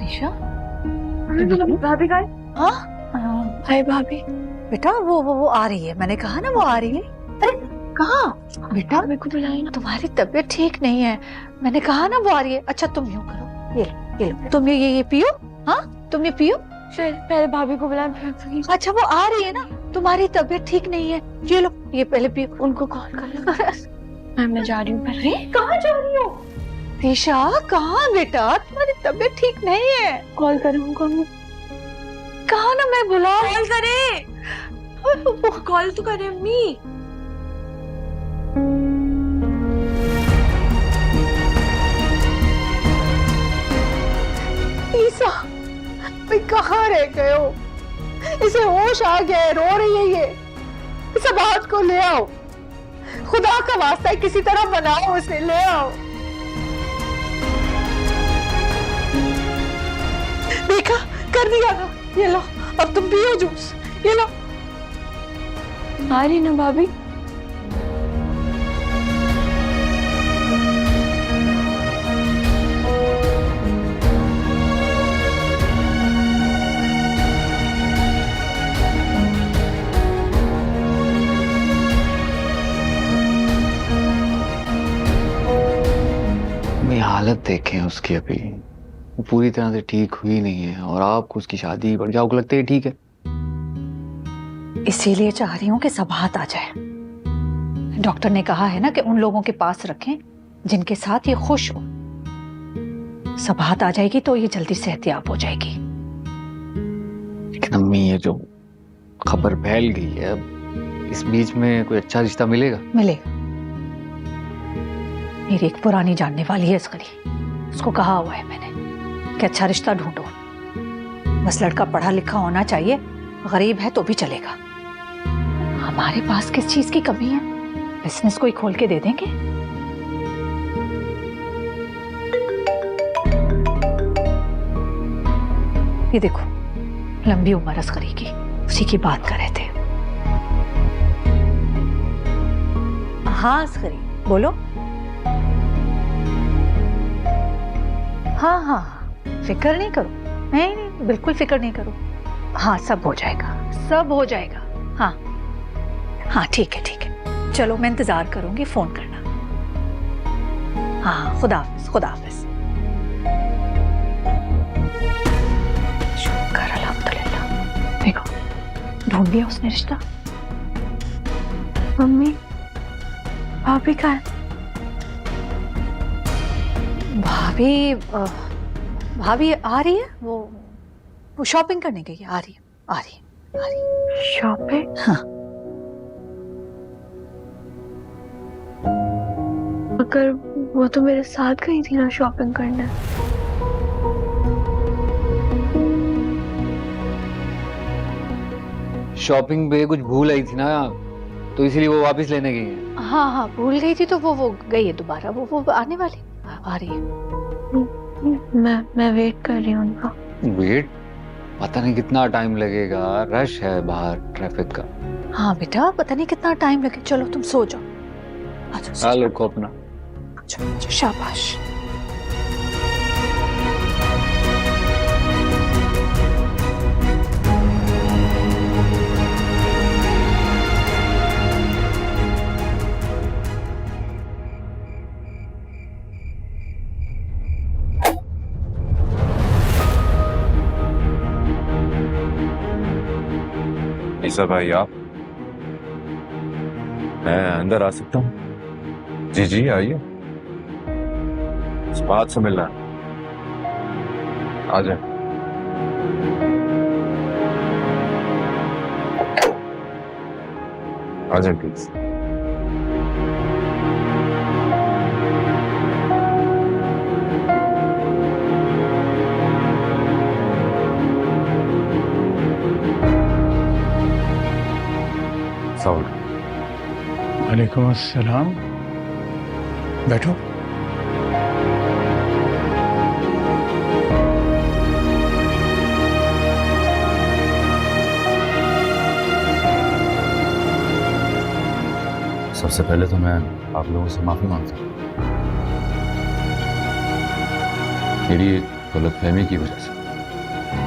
ईशा भाभी का हाँ हाय भाभी। बेटा वो आ रही है, मैंने कहा ना वो आ रही है। अरे कहाँ बेटा, मेरे को बुलाई ना। तुम्हारी तबीयत ठीक नहीं है, मैंने कहा ना वो आ रही है। अच्छा तुम यूं करो, ये लो तुम ये पियो। हाँ तुम ये पियो। पहले भाभी को बुलाए। अच्छा वो आ रही है ना, तुम्हारी तबीयत ठीक नहीं है, ये लो ये पहले पियो। उनको कॉल कर मैम मैं जा रही हूँ पहले। कहाँ जा रही हो ईशा? कहाँ बेटा, तुम्हारी तबीयत ठीक नहीं है। कॉल करूँगा कहा ना मैं बुला। कॉल करे, कॉल तो करे अम्मी। ईसा भाई कहाँ रह गए हो? इसे होश आ गया है, रो रही है ये। इसे बात को ले आओ, खुदा का वास्ता है किसी तरह बनाओ उसे, ले आओ। देखा कर दिया ना, ये लो अब तुम पियो जूस, ये लो। आ रही ना भाभी? हालत देखें उसकी, अभी वो पूरी तरह से ठीक हुई नहीं है और आपको उसकी शादी बढ़ जाओ, लगता है ठीक है। इसीलिए चाह रही हूँ कि सबाहत आ जाए। डॉक्टर ने कहा है ना कि उन लोगों के पास रखें जिनके साथ ये खुश हो। सबाहत आ जाएगी तो ये जल्दी सेहतयाब हो जाएगी। लेकिन अम्मी ये जो खबर फैल गई है, इस बीच में कोई अच्छा रिश्ता मिलेगा? मिलेगा। मेरी एक पुरानी जानने वाली है असगरी, उसको कहा हुआ है मैंने कि अच्छा रिश्ता ढूंढो, बस लड़का पढ़ा लिखा होना चाहिए, गरीब है तो भी चलेगा। हमारे पास किस चीज की कमी है, बिजनेस कोई खोल के दे देंगे। ये देखो लंबी उम्र असगरी की, उसी की बात कर रहे थे। हाँ असगरी बोलो। हाँ हाँ फिक्र नहीं करो, नहीं बिल्कुल फिक्र नहीं करो। हाँ सब हो जाएगा, सब हो जाएगा। हाँ हाँ ठीक है, चलो मैं इंतजार करूंगी, फोन करना। हाँ खुदा हाफिज, खुदा हाफिज। शुक्र अल्हम्दुलिल्लाह, देखो ढूंढ लिया उसने रिश्ता। मम्मी भाभी का है? भाभी आ रही है, वो शॉपिंग करने गई है। आ रही है। शॉपिंग? हाँ। अगर वो तो मेरे साथ गई थी ना शॉपिंग करने। शॉपिंग पे कुछ भूल आई थी ना, तो इसीलिए वो वापस लेने गई है। हाँ भूल गई थी तो वो गई है दोबारा, वो आने वाली, आ रही है। मैं वेट कर रही हूँ उनका। वेट? पता नहीं कितना टाइम लगेगा, रश है बाहर ट्रैफिक का। हाँ बेटा पता नहीं कितना टाइम लगे, चलो तुम सो जाओ। अच्छा को अपना अच्छा, शाबाश। ईसा भाई आप, मैं अंदर आ सकता हूँ? जी जी आइए, इस बात से मिलना है, आ जाए। आ जाए प्लीज। वालेकुम अस्सलाम, बैठो। सबसे पहले तो मैं आप लोगों से माफी मांगता हूँ मेरी गलतफहमी की वजह से।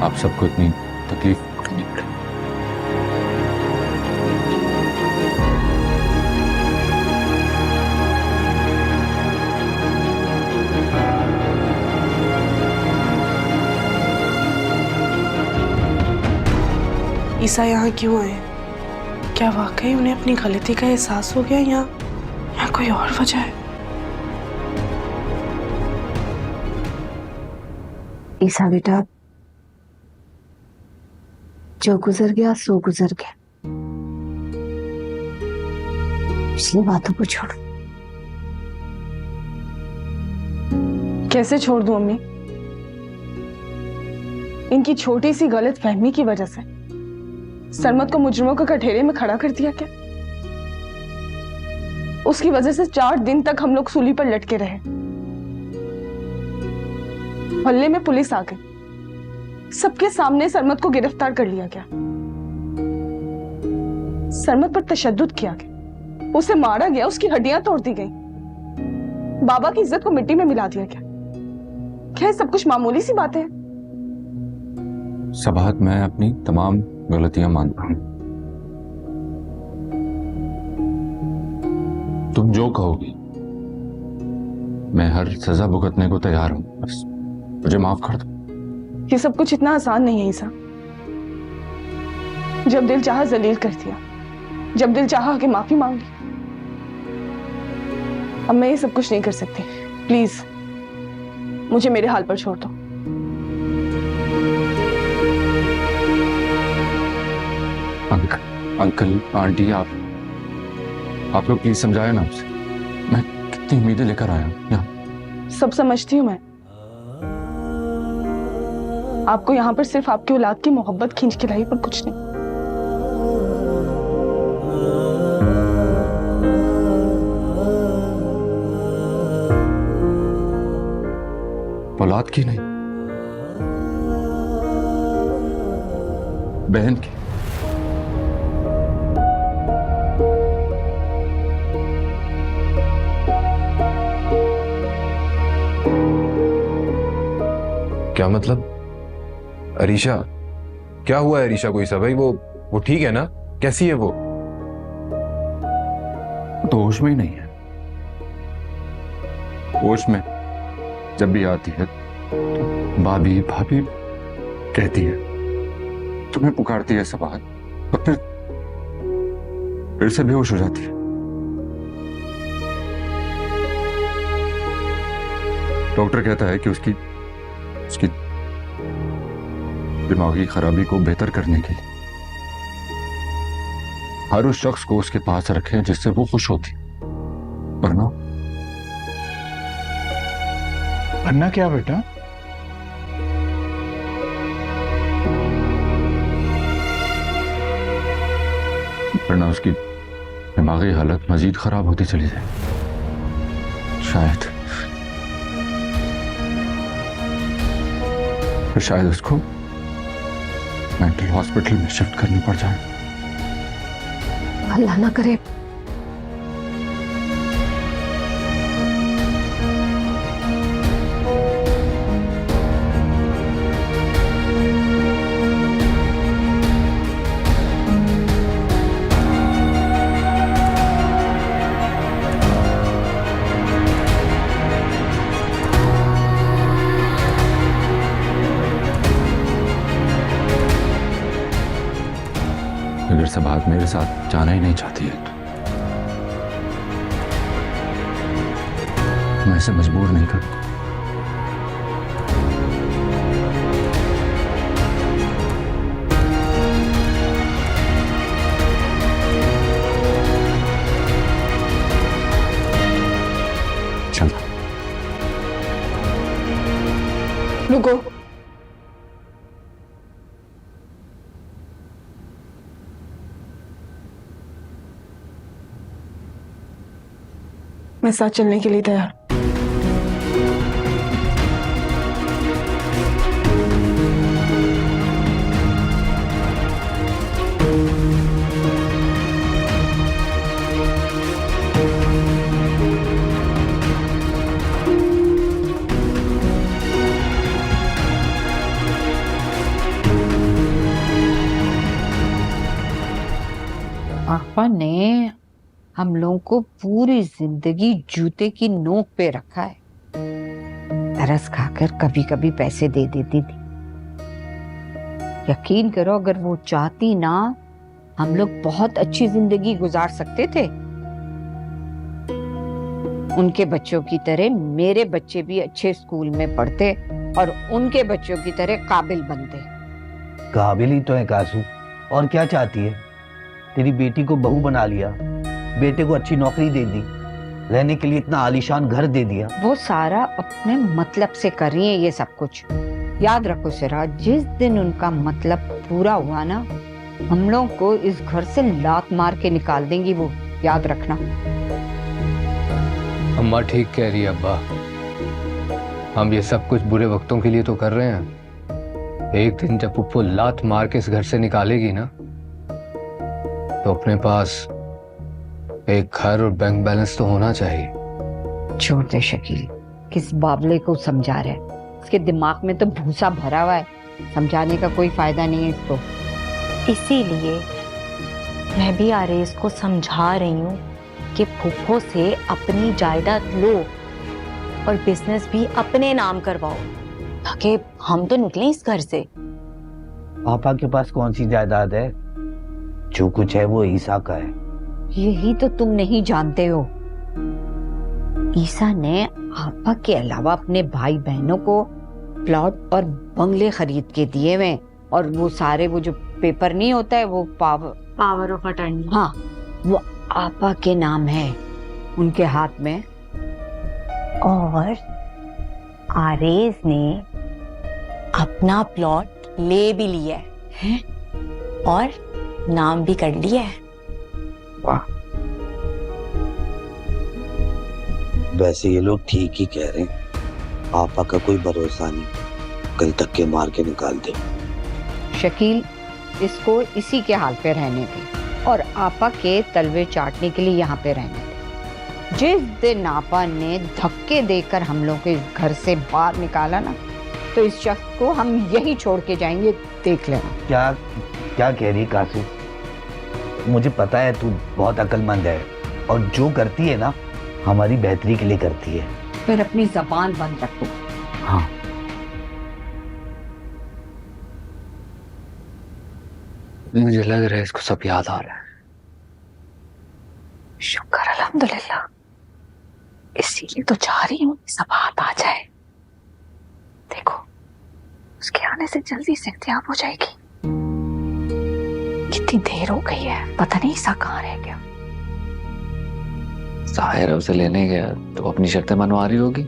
आप सबको इतनी तकलीफ उठानी पड़े। ईसा यहाँ क्यों आए? क्या वाकई उन्हें अपनी गलती का एहसास हो गया या कोई और वजह है? ईसा बेटा, जो गुजर गया सो गुजर गया। पिछली बातों को छोड़ो। कैसे छोड़ दूं अम्मी? इनकी छोटी सी गलत फहमी की वजह से सरमत को मुजरिमों के कठघरे में खड़ा कर दिया क्या? उसकी वजह से 4 दिन तक हम लोग सूली पर लटके रहे। हल्ले में पुलिस आ गई, सबके सामने सरमत को गिरफ्तार कर लिया गया। सरमत पर तशद्दुद किया गया, उसे मारा गया, उसकी हड्डियां तोड़ दी गई, बाबा की इज्जत को मिट्टी में मिला दिया गया। क्या सब कुछ मामूली सी बातें हैं? सबाहत, मैं अपनी तमाम गलतियां मानता हूं। तुम जो कहोगी मैं हर सजा भुगतने को तैयार हूं, बस मुझे माफ कर दो। ये सब कुछ इतना आसान नहीं है ईसा। जब दिल चाहा जलील कर दिया, जब दिल चाहा कि माफी मांग ली। अब मैं ये सब कुछ नहीं कर सकती। प्लीज मुझे मेरे हाल पर छोड़ दो। अंकल आंटी, आप लोग प्लीज समझाए ना उसे। मैं कितनी उम्मीदें लेकर आया हूं यहाँ। सब समझती हूं मैं। आपको यहाँ पर सिर्फ आपकी औलाद की मोहब्बत खींच के लाई, पर कुछ नहीं। औलाद की नहीं, बहन की। क्या मतलब? अरीशा, क्या हुआ है अरीशा को? ईसा भाई वो ठीक है ना? कैसी है वो? तो होश में ही नहीं है। होश में जब भी आती है तो भाभी भाभी कहती है, तुम्हें पुकारती है सबाहत, और फिर से बेहोश हो जाती है। डॉक्टर कहता है कि उसकी दिमागी खराबी को बेहतर करने के लिए हर उस शख्स को उसके पास रखें जिससे वो खुश होती, वरना अन्ना क्या बेटा? वरना उसकी दिमागी हालत मजीद खराब होती चली जाए। शायद उसको मेंटल हॉस्पिटल में शिफ्ट करनी पड़ जाए। अल्लाह ना करे। अगर सबाहत मेरे साथ जाना ही नहीं चाहती है तो मैं इसे मजबूर नहीं करूंगा। चलना। रुको। मैं साथ चलने के लिए तैयार। आपा ने हम लोगों को पूरी जिंदगी जूते की नोक पे रखा है। तरस खाकर कभी कभी पैसे दे देती थी। यकीन करो, अगर वो चाहती ना, हम लोग बहुत अच्छी जिंदगी गुजार सकते थे। उनके बच्चों की तरह मेरे बच्चे भी अच्छे स्कूल में पढ़ते और उनके बच्चों की तरह काबिल बनते। काबिल ही तो है कासू, और क्या चाहती है? तेरी बेटी को बहू बना लिया, बेटे को अच्छी नौकरी दे दी, रहने के लिए इतना आलीशान घर दे दिया। वो सारा अपने मतलब से कर रही है ये सब कुछ। याद रखो सिराज, जिस दिन उनका मतलब पूरा हुआ ना, हम लोग को इस घर से लात मार के निकाल देंगी वो, याद रखना। अम्मा ठीक कह रही है अब्बा, हम ये सब कुछ बुरे वक्तों के लिए तो कर रहे हैं। एक दिन जब पुप्पो लात मार के इस घर से निकालेगी ना, तो अपने पास एक घर और बैंक बैलेंस तो होना चाहिए। छोड़ दे शकील, किस बाबले को समझा रहे? इसके दिमाग में तो भूसा भरा हुआ है, समझाने का कोई फायदा नहीं है इसको। इसीलिए मैं भी आरेज को समझा रही हूँ कि फूफो से अपनी जायदाद लो और बिजनेस भी अपने नाम करवाओ, ताकि हम तो निकले इस घर से। पापा के पास कौन सी जायदाद है? जो कुछ है वो ईसा का है। यही तो तुम नहीं जानते हो। ईसा ने आपा के अलावा अपने भाई बहनों को प्लॉट और बंगले खरीद के दिए हुए, और वो सारे वो जो पेपर नहीं होता है, वो पावर ऑफ अटर्नी, हाँ, वो आपा के नाम है उनके हाथ में। और आरेज ने अपना प्लॉट ले भी लिया है और नाम भी कर लिया है। वाह, वैसे ये लोग ठीक ही कह रहे हैं, पापा का कोई भरोसा नहीं, कल तक के मार के निकाल दे। शकील, इसको इसी के हाल पे रहने दे और आपा के तलवे चाटने के लिए यहाँ पे रहने दे। जिस दिन आपा ने धक्के देकर हम लोग को इस घर से बाहर निकाला ना, तो इस शख्स को हम यही छोड़ के जाएंगे, देख लेना। क्या क्या कह रही कासू? मुझे पता है तू बहुत अक्लमंद है, और जो करती है ना हमारी बेहतरी के लिए करती है। फिर अपनी जबान बंद रखो। हाँ, मुझे लग रहा है इसको सब याद आ रहा है। शुक्र अल्हम्दुलिल्लाह, इसीलिए तो चाह रही हूँ सब हाथ आ जाए। देखो, उसके आने से जल्दी से इख्तियार हो जाएगी। कितनी देर हो गई है, पता नहीं ईसा कहाँ रह गया। साहिर उसे लेने गया तो अपनी शर्तें मनवा रही होगी।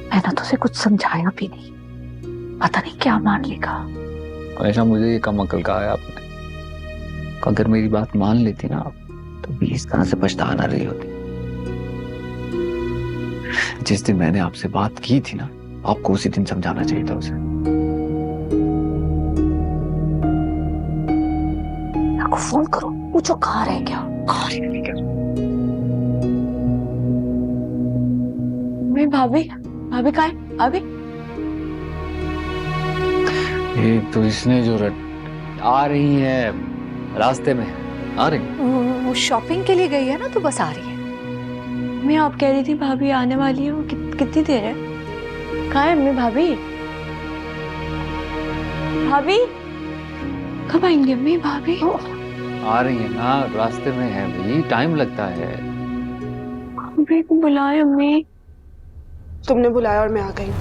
मैंने तो उसे कुछ समझाया भी नहीं, पता नहीं क्या मान लेगा। ऐसा मुझे ये कम अकल कहा है आपने। अगर मेरी बात मान लेती ना आप, तो भी इस तरह से पछता ना रही होती। जिस दिन मैंने आपसे बात की थी ना, आपको उसी दिन समझाना चाहिए था उसे। आपको फोन करो, पूछो कहाँ रह गया, कहाँ रह गया। मैं भाभी कहाँ है? भाभी ये तो इसने जो आ रही है, रास्ते में आ रही। वो शॉपिंग के लिए गई है ना, तो बस आ रही है। मैं आप कह रही थी भाभी आने वाली है, वो कितनी देर है? कहाँ है अम्मी? भाभी कब आएंगे अम्मी? भाभी आ रही है ना, रास्ते में है भाई, टाइम लगता है। भाभी को बुलाए अम्मी। तुमने बुलाया और मैं आ गई।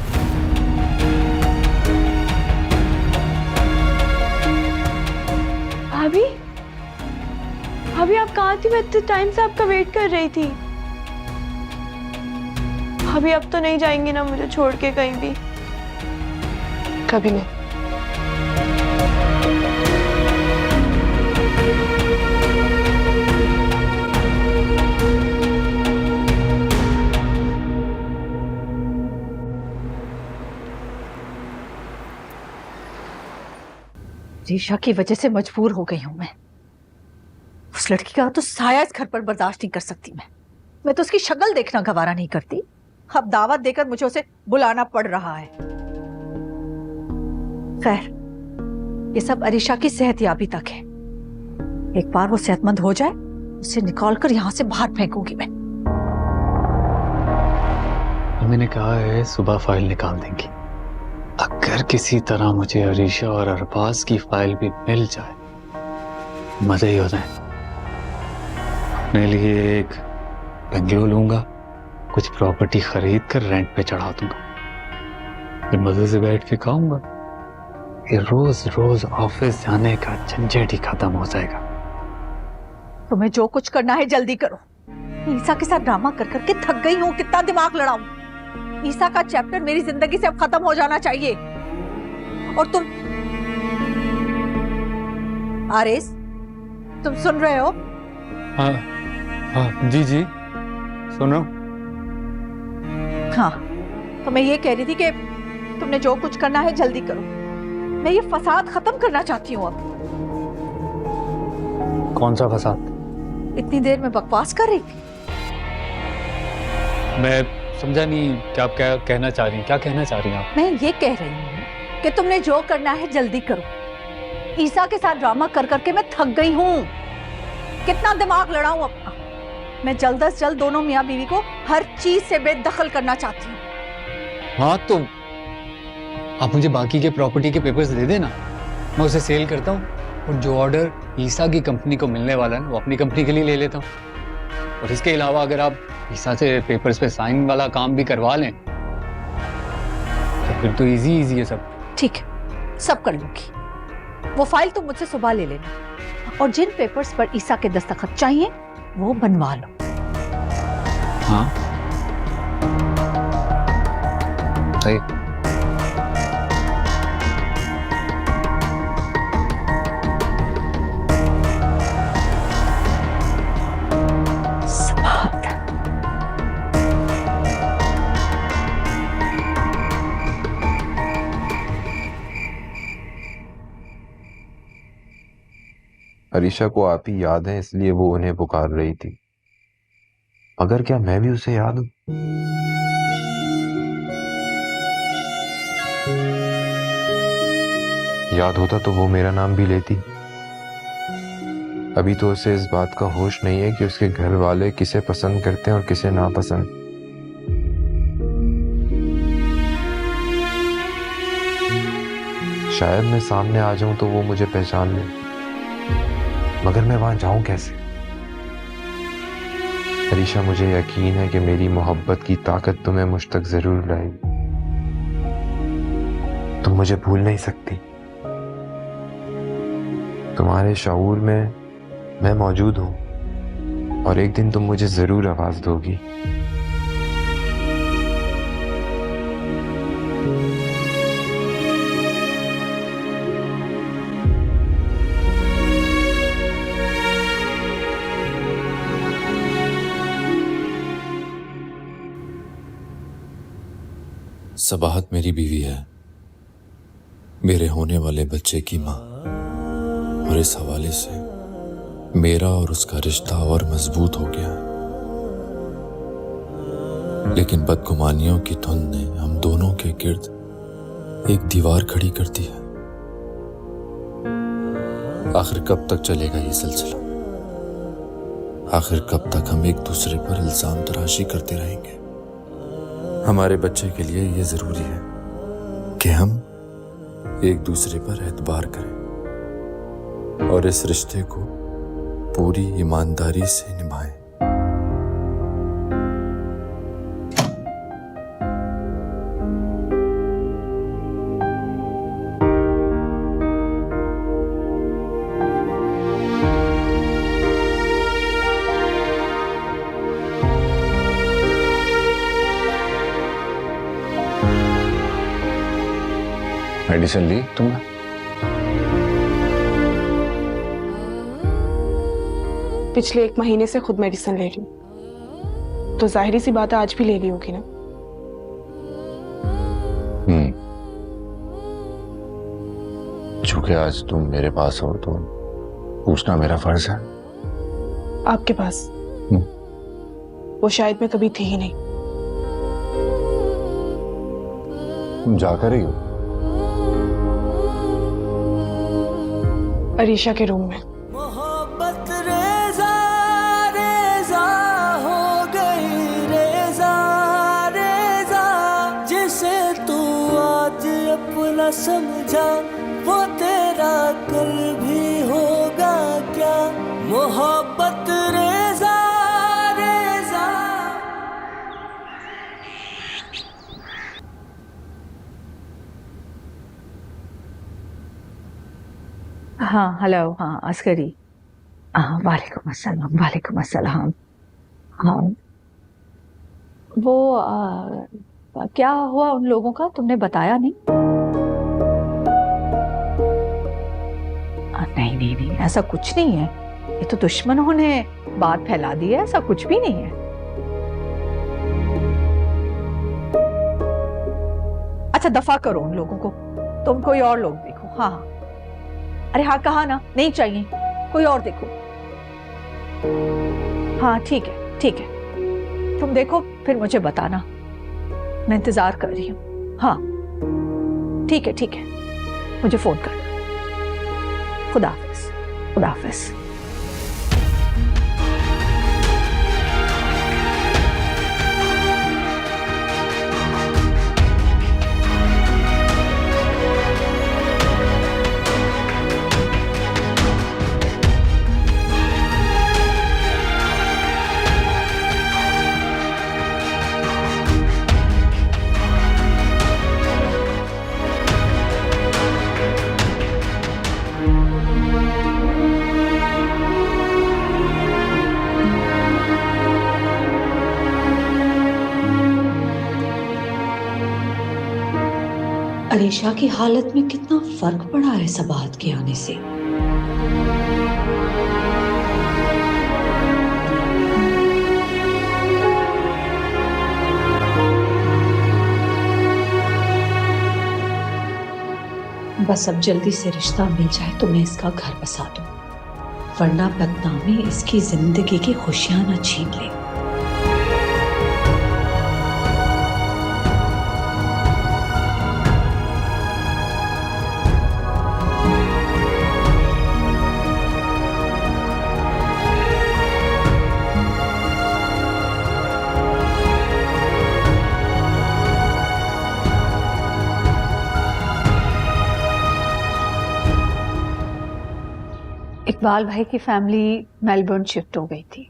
भाभी आप कहाँ थी? मैं इतने टाइम से आपका वेट कर रही थी। भाभी अब तो नहीं जाएंगी ना मुझे छोड़ के कहीं भी? कभी नहीं। रीशा की वजह से मजबूर हो गई हूं मैं। उस लड़की का तो साया इस घर पर बर्दाश्त नहीं कर सकती मैं तो उसकी शक्ल देखना गवारा नहीं करती। अब दावत देकर मुझे उसे बुलाना पड़ रहा है। खैर, ये सब अरीशा की सेहतयाबी तक है। एक बार वो सेहतमंद हो जाए उसे निकाल कर यहाँ से बाहर फेंकूंगी मैं। मैंने कहा है सुबह फाइल निकाल देंगी। अगर किसी तरह मुझे अरीशा और अरबाज की फाइल भी मिल जाए मजे ही हो जाए। अपने लिए एक बंगलो लूंगा, कुछ प्रॉपर्टी खरीद कर रेंट पे चढ़ा दूंगा, फिर मजे से बैठ के खाऊंगा। ये रोज रोज ऑफिस जाने का झंझट ही खत्म हो जाएगा। तुम्हें जो कुछ करना है जल्दी करो। ईसा के साथ ड्रामा कर करके थक गई हूँ। कितना दिमाग लड़ाऊं। ईसा का चैप्टर मेरी जिंदगी से अब खत्म हो जाना चाहिए। और तुम आरिस, तुम सुन रहे हो? हाँ हाँ जी जी सुन रहा हूं। हाँ, तो मैं ये कह रही थी कि तुमने जो कुछ करना है जल्दी करो। मैं ये फसाद खत्म करना चाहती हूँ अब। कौन सा फसाद? इतनी देर में बकवास कर रही थी। मैं समझा नहीं क्या आप क्या कहना चाह रही हैं। क्या कहना चाह रही हैं आप? मैं ये कह रही हूँ कि तुमने जो करना है जल्दी करो। ईसा के साथ ड्रामा कर करके मैं थक गई हूँ। कितना दिमाग लड़ाऊं अपना। मैं जल्द से जल्द दोनों मियाँ बीवी को हर चीज से बेदखल करना चाहती हूँ। हाँ तो आप मुझे बाकी के प्रॉपर्टी के पेपर्स दे देना, मैं उसे सेल करता हूँ और जो ऑर्डर ईसा की कंपनी को मिलने वाला है वो अपनी कंपनी के लिए ले लेता हूँ। और इसके अलावा अगर आप ईसा से पेपर्स पे साइन वाला काम भी करवा लें तो फिर तो इजी है सब। ठीक है, सब कर लूंगी। वो फाइल तुम मुझसे सुबह ले लेना और जिन पेपर्स पर ईसा के दस्तखत चाहिए वो बनवा लो। हाँ सही। अरीशा को आप ही याद है इसलिए वो उन्हें पुकार रही थी, मगर क्या मैं भी उसे याद हूं? याद होता तो वो मेरा नाम भी लेती। अभी तो उसे इस बात का होश नहीं है कि उसके घर वाले किसे पसंद करते हैं और किसे नापसंद। शायद मैं सामने आ जाऊं तो वो मुझे पहचान ले, मगर मैं वहां जाऊं कैसे? अरीशा, मुझे यकीन है कि मेरी मोहब्बत की ताकत तुम्हें मुझ तक जरूर लाएगी। तुम मुझे भूल नहीं सकती। तुम्हारे शऊर में मैं मौजूद हूं और एक दिन तुम मुझे जरूर आवाज दोगी। सबाहत मेरी बीवी है, मेरे होने वाले बच्चे की माँ, और इस हवाले से मेरा और उसका रिश्ता और मजबूत हो गया। लेकिन बदगुमानियों की धुंध ने हम दोनों के गिर्द एक दीवार खड़ी कर दी है। आखिर कब तक चलेगा ये सिलसिला? आखिर कब तक हम एक दूसरे पर इल्जाम तराशी करते रहेंगे? हमारे बच्चे के लिए ये जरूरी है कि हम एक दूसरे पर एतबार करें और इस रिश्ते को पूरी ईमानदारी से निभाएं। मेडिसिन ली तुमने? पिछले 1 महीने से खुद मेडिसिन ले रही हूँ, तो जाहिर सी बात है आज भी ले ली होगी ना। चूंकि आज तुम मेरे पास हो तो पूछना मेरा फर्ज है। आपके पास? वो शायद मैं कभी थी ही नहीं। तुम जाकर ही हो? अरीशा के रूम में। समझा वो तेरा कल भी होगा क्या, मोहब्बत रेजा रेजा। हाँ हेलो, हाँ अस्करी। हाँ वालेकुम अस्सलाम, वालेकुम अस्सलाम। हाँ वो क्या हुआ उन लोगों का, तुमने बताया नहीं? नहीं नहीं नहीं, ऐसा कुछ नहीं है। ये तो दुश्मनों ने बात फैला दी है, ऐसा कुछ भी नहीं है। अच्छा दफा करो उन लोगों को, तुम कोई और लोग देखो। हाँ हाँ, अरे हाँ कहा ना, नहीं चाहिए, कोई और देखो। हाँ ठीक है ठीक है, तुम देखो फिर मुझे बताना, मैं इंतजार कर रही हूँ। हाँ ठीक है ठीक है, मुझे फोन करना। खुदा हाफिज, खुदा हाफिज। अरीशा की हालत में कितना फर्क पड़ा है सबाहत के आने से। बस अब जल्दी से रिश्ता मिल जाए तो मैं इसका घर बसा दूं, वरना बदनामी इसकी जिंदगी की खुशियां न छीन ले। इकबाल भाई की फैमिली मेलबर्न शिफ्ट हो गई थी,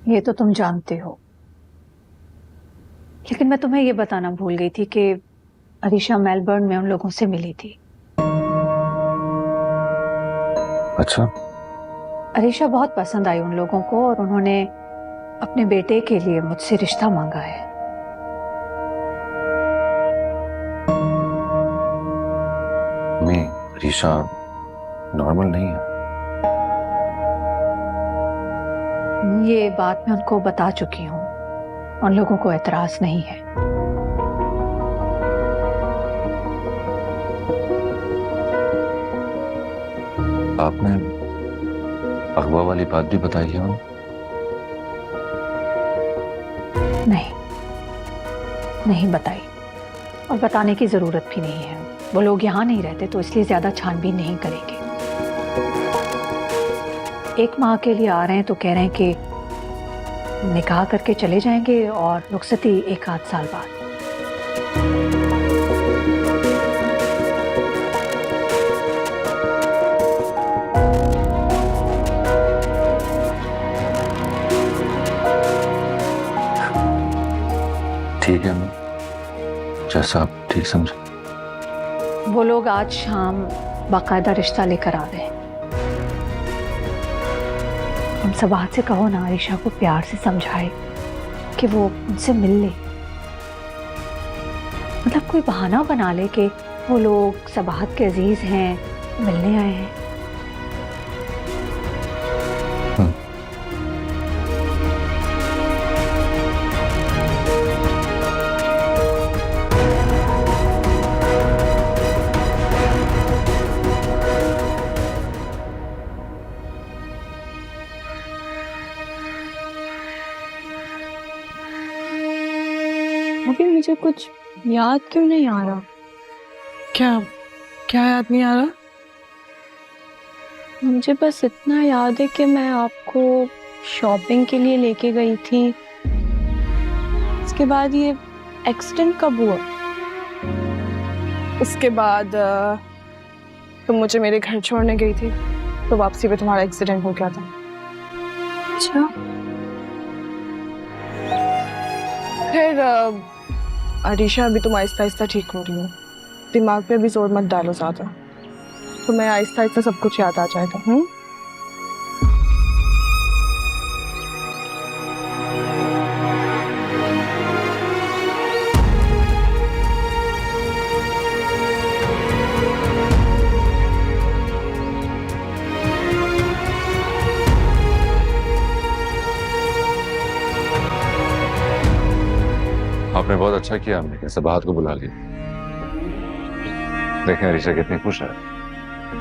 ये तो तुम जानते हो। लेकिन मैं तुम्हें ये बताना भूल गई थी कि अरीशा मेलबर्न में उन लोगों से मिली थी। अच्छा। अरीशा बहुत पसंद आई उन लोगों को और उन्होंने अपने बेटे के लिए मुझसे रिश्ता मांगा है। मैं अरीशा नॉर्मल नहीं है। ये बात मैं उनको बता चुकी हूँ, उन लोगों को एतराज नहीं है। आपने अगवा वाली बात भी बताई है उन्हें? नहीं बताई, और बताने की जरूरत भी नहीं है। वो लोग यहाँ नहीं रहते तो इसलिए ज्यादा छानबीन नहीं करेंगे। एक माह के लिए आ रहे हैं तो कह रहे हैं कि निकाह करके चले जाएंगे और रुखसती 1-8 साल बाद। ठीक है, मैं जैसा आप ठीक समझे। वो लोग आज शाम बाकायदा रिश्ता लेकर आ रहे हैं। तुम सबाहत से कहो ना, आयशा को प्यार से समझाए कि वो उनसे मिल ले। मतलब कोई बहाना बना ले कि वो लोग सबाहत के अजीज हैं, मिलने आए हैं। अभी मुझे कुछ याद क्यों नहीं आ रहा? क्या क्या याद नहीं आ रहा? मुझे बस इतना याद है कि मैं आपको शॉपिंग के लिए लेके गई थी। इसके बाद ये एक्सीडेंट कब हुआ? उसके बाद तुम मुझे मेरे घर छोड़ने गई थी, तो वापसी पे तुम्हारा एक्सीडेंट हो गया था। अच्छा, फिर अरीशा, अभी तुम आहिस्ता आहिस्ता ठीक हो रही हो, दिमाग पे भी जोर मत डालो ज्यादा, तुम्हें आहिस्ता आहिस्ता सब कुछ याद आ जाएगा। आपने बहुत अच्छा किया, हमने सबाहत को बुला लिया। देखें अरीशा कितनी खुश है,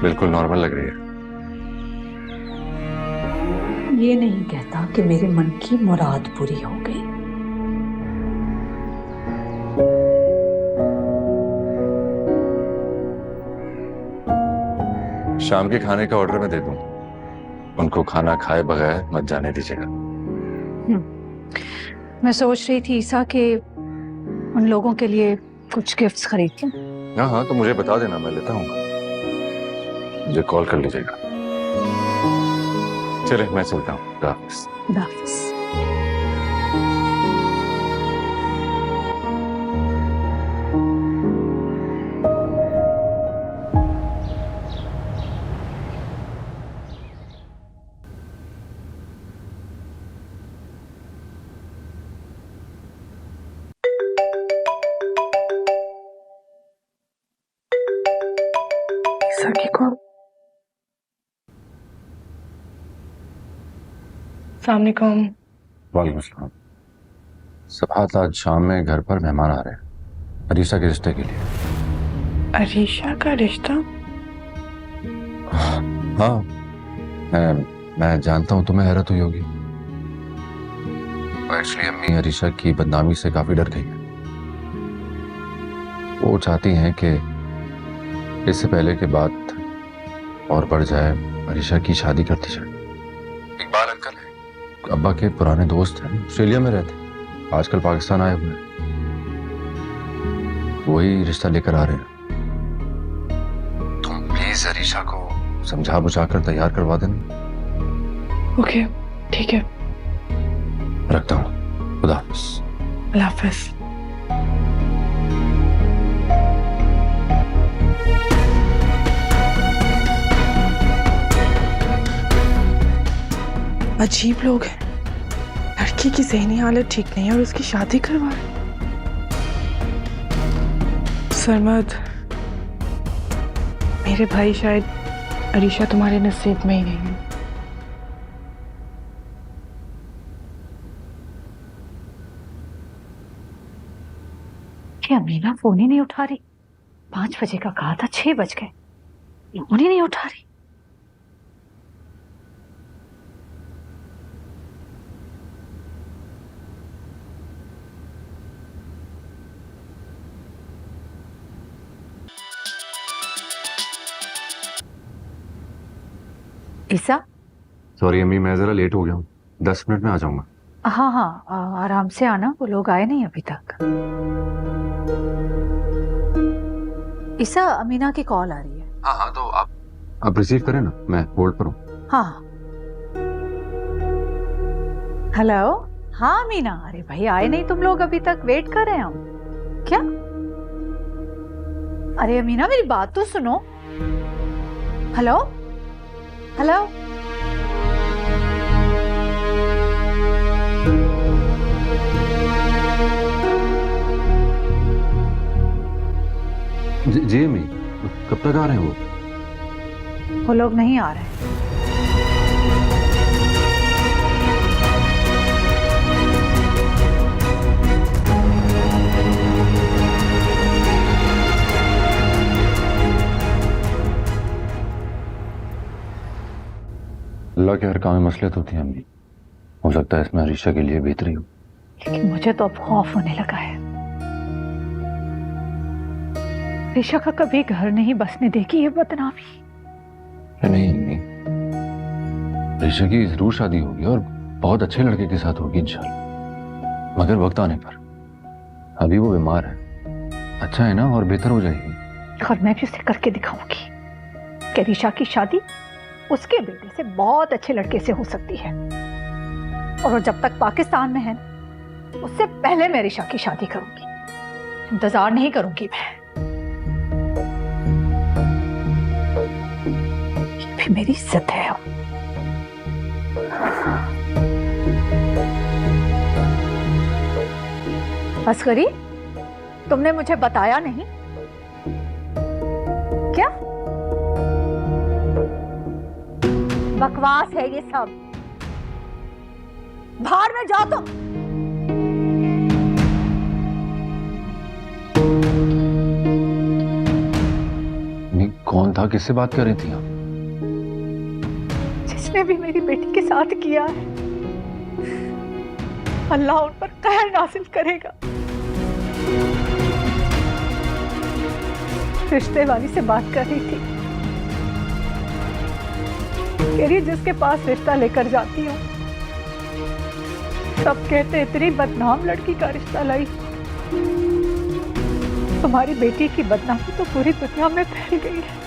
बिल्कुल नॉर्मल लग रही है। ये नहीं कहता कि मेरे मन की मुराद पूरी हो गई। शाम के खाने का ऑर्डर मैं दे दूं, उनको खाना खाए बगैर मत जाने दीजिएगा। मैं सोच रही थी ईसा के उन लोगों के लिए कुछ गिफ्ट्स खरीद लूं। हाँ हाँ, तो मुझे बता देना, मैं लेता हूँ, मुझे कॉल कर लीजिएगा। चले मैं चलता हूँ। खुदा हाफिज़। खुदा हाफिज़। सखी कौन? सलामुअलैकुम। वालेकुम सलाम। सबाहत, आज शाम में घर पर मेहमान आ रहे हैं अरीशा के रिश्ते के लिए। अरीशा का रिश्ता? हाँ, मैं जानता हूँ तुम्हें हैरत हुई होगी। एक्चुअली अम्मी अरीशा की बदनामी से काफी डर गई है। वो चाहती हैं कि इससे पहले के बात और बढ़ जाए, अरीशा की शादी कर दी जाए। इकबाल अंकल है, अब्बा के पुराने दोस्त हैं, ऑस्ट्रेलिया में रहते हैं, आजकल पाकिस्तान आए हुए हैं। वही रिश्ता लेकर आ रहे हैं। तुम प्लीज अरीशा को समझा बुझा कर तैयार करवा देना। ओके, ठीक है। रखता हूँ। खुदा हाफिज़। अल्लाह हाफिज़। अजीब लोग हैं, लड़की की ज़हनी हालत ठीक नहीं है और उसकी शादी करवा रहे। सरमद, मेरे भाई, शायद अरीशा तुम्हारे नसीब में ही नहीं है। क्या अमीना फोन ही नहीं उठा रही? 5 बजे का कहा था, 6 बज गए, फोन ही नहीं उठा रही। ईसा? सॉरी अम्मी, मैं जरा लेट हो गया हूँ, 10 मिनट में आ जाऊंगा। हाँ हाँ, आराम से आना, वो लोग आए नहीं अभी तक। ईसा, अमीना की कॉल आ रही है। हाँ हाँ, तो आप रिसीव करें ना, मैं होल्ड पर हूँ। हाँ। हेलो। हाँ अमीना, अरे भाई आए नहीं तुम लोग अभी तक, वेट कर रहे हैं हम। क्या? अरे अमीना मेरी बात तो सुनो। Hello hello. जी अम्मी, कब तक आ रहे हैं वो लोग नहीं आ रहे। अल्लाह के हर काम में मसलियत होती है अम्मी, हो सकता है इसमें अरीशा के लिए बेहतरी हो। लेकिन मुझे तो अब खौफ होने लगा है। अरीशा का कभी घर नहीं बसने देगी ये बदनामी। नहीं अम्मी, अरीशा की जरूर शादी होगी और बहुत अच्छे लड़के के साथ होगी इंशाल्लाह, मगर वक्त आने पर। अभी वो बीमार है, अच्छा है ना, और बेहतर हो जाएगी। और मैं भी उसे करके दिखाऊंगी कि अरीशा की शादी उसके बेटे से बहुत अच्छे लड़के से हो सकती है। और वो जब तक पाकिस्तान में है उससे पहले मैं अरीशा की शादी करूंगी, इंतजार नहीं करूंगी मैं। ये भी मेरी इज्जत है। अस्करी, तुमने मुझे बताया नहीं क्या? बकवास है ये सब, बाहर में जाओ तुम। कौन था, किससे बात कर रही थी आप? जिसने भी मेरी बेटी के साथ किया है अल्लाह उन पर कहर नासिल करेगा। रिश्ते वाली से बात कर रही थी, कह रही जिसके पास रिश्ता लेकर जाती हूँ सब कहते इतनी बदनाम लड़की का रिश्ता लाई। तुम्हारी बेटी की बदनामी तो पूरी दुनिया में फैल गई है।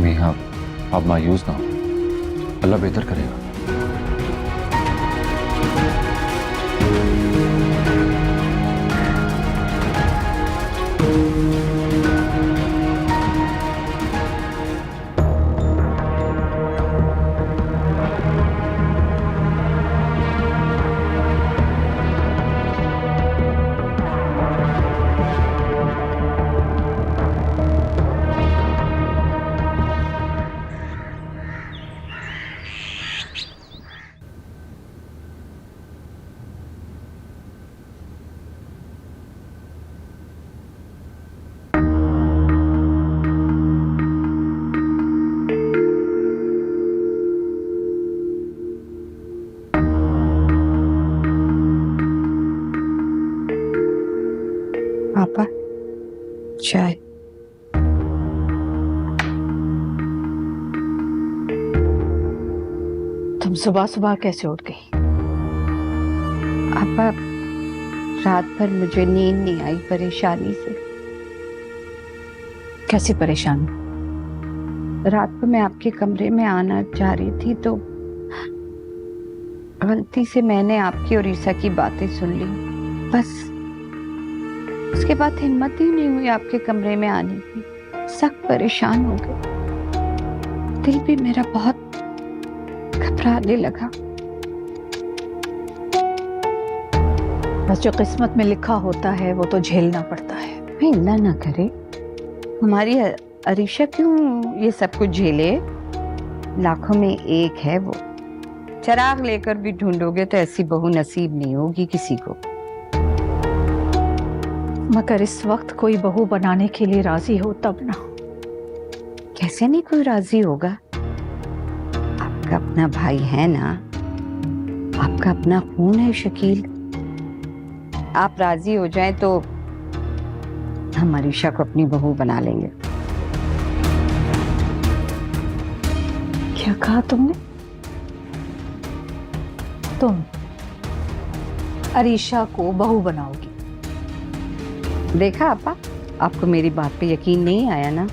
मीहा, आप मायूस ना हो, अल्लाह बेहतर करेगा। पापा चाय। तुम सुबह सुबह कैसे उठ गई? पापा रात भर मुझे नींद नहीं आई परेशानी से। कैसी परेशानी? रात को मैं आपके कमरे में आना चाह रही थी तो गलती से मैंने आपकी और ईसा की बातें सुन ली। बस उसके बाद हिम्मत ही नहीं हुई आपके कमरे में आने की। सख्त परेशान हो गई, दिल भी मेरा बहुत घबराने लगा। बस जो किस्मत में लिखा होता है वो तो झेलना पड़ता है। मैं अल्लाह ना करे हमारी अरीशा क्यों ये सब कुछ झेले। लाखों में एक है वो, चिराग लेकर भी ढूंढोगे तो ऐसी बहू नसीब नहीं होगी किसी को। मगर इस वक्त कोई बहू बनाने के लिए राजी हो तब ना। कैसे नहीं कोई राजी होगा? आपका अपना भाई है ना, आपका अपना खून है शकील। आप राजी हो जाएं तो हम अरीशा को अपनी बहू बना लेंगे। क्या कहा तुमने? तुम अरीशा को बहू बनाओगी? देखा आपा, आपको मेरी बात पे यकीन नहीं आया ना?